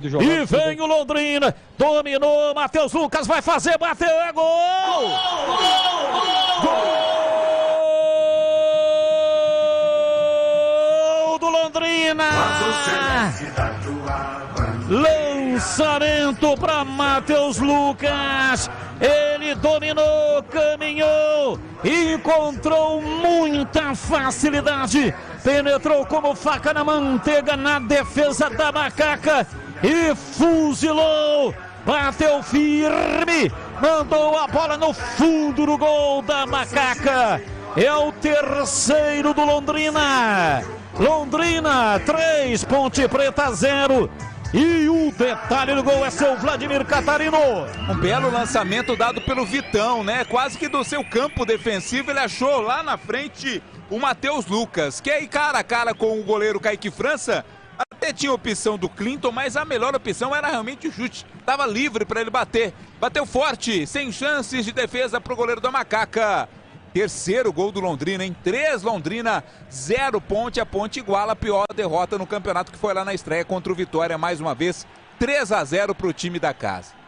E vem o Londrina, dominou, Matheus Lucas vai fazer, bateu, é gol! Gol do Londrina! Lançamento para Matheus Lucas, ele dominou, caminhou, encontrou muita facilidade, penetrou como faca na manteiga na defesa da Macaca e fuzilou, bateu firme, mandou a bola no fundo do gol da Macaca. É o terceiro do Londrina. Londrina 3, Ponte Preta 0. E o detalhe do gol é seu Vladimir Catarino. Um belo lançamento dado pelo Vitão, né? Quase que do seu campo defensivo, ele achou lá na frente o Matheus Lucas, que aí cara a cara com o goleiro Kaique França. Até tinha a opção do Clinton, mas a melhor opção era realmente o chute. Estava livre para ele bater. Bateu forte, sem chances de defesa para o goleiro da Macaca. Terceiro gol do Londrina, em 3 Londrina, 0 Ponte. A Ponte iguala a pior derrota no campeonato, que foi lá na estreia contra o Vitória mais uma vez. 3-0 para o time da casa.